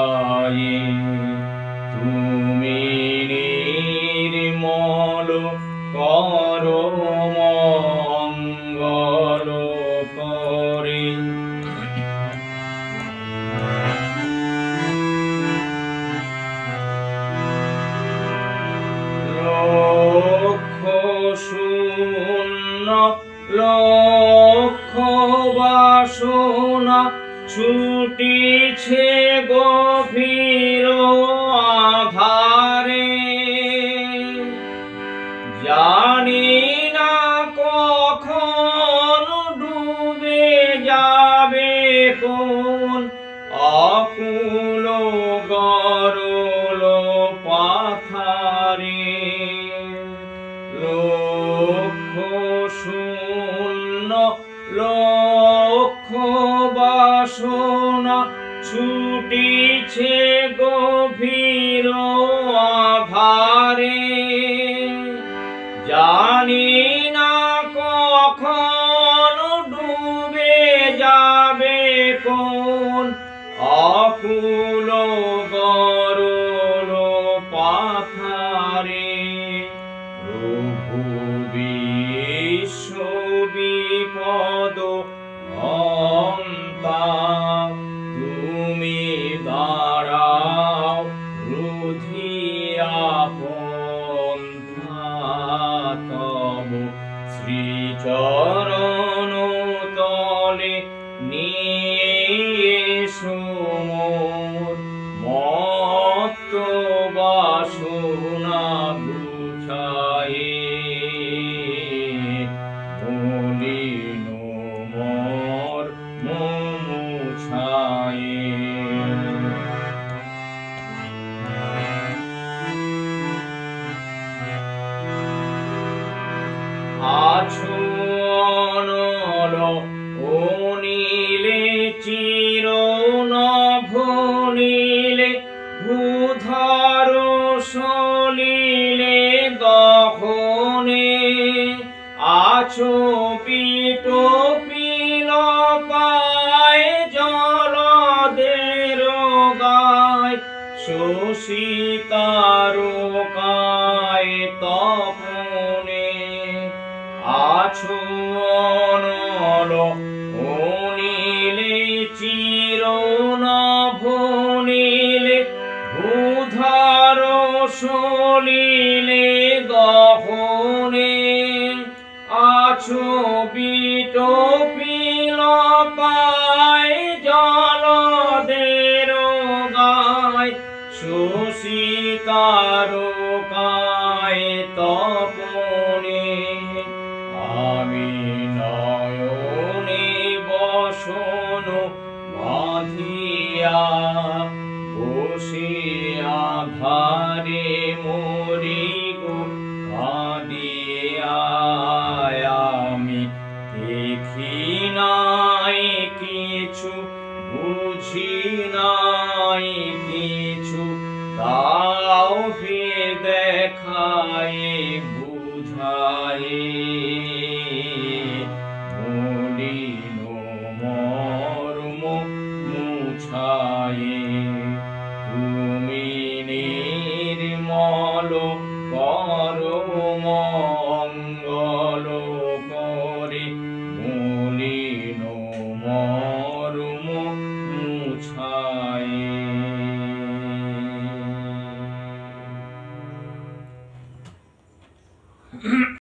মুছায়ে তুমি নির্মল করো মঙ্গল করে। লক্ষ শূন্য লক্ষ বাসনা ছুটিছে গভীর আধারে, জানি না কখন ডুবে যাবে কোন অকুল গরল পাথারে। লক্ষ শূন্য লক্ষ বাসনা ছুটিছে গভীর আধারে, জানি না কখন ডুবে যাবে কোন অকুল গরল পাথারে। প্রভু বিশ্ব বিপদ হন্তা তুমি দাঁড়াও রুধিয়া পন্থা, তব শ্রীচরণ তলে নিয়ে মোর মত্ত বাসনা বুঝায়ে, মলিন মোর মুছায়ে। আছো অনল অনিলে চির নভনীলে, ভূধর সলিলে দহনে। আছো পিট পিলকায় জলদের গায়, শশী তারকায় তপনে। আছো অনল অনিলে চির নভনীলে, ভূধর সলিলে দহনে। আছো বিট পিলকায় জলদের গায়, শশী তারকায় তপনে। আমি নয়নে বসন বাঁধিয়া বসিয়া ধারে মরি গো কাঁদিয়া। আমি দেখি নাই কিছু বুঝি নাই কিছু, দাও ফির দেখায় বুঝায়ে। মলিন মর্ম মুছায়ে তুমি নির্মল করো মঙ্গল করে, মলিন মর্ম মুছায়ে।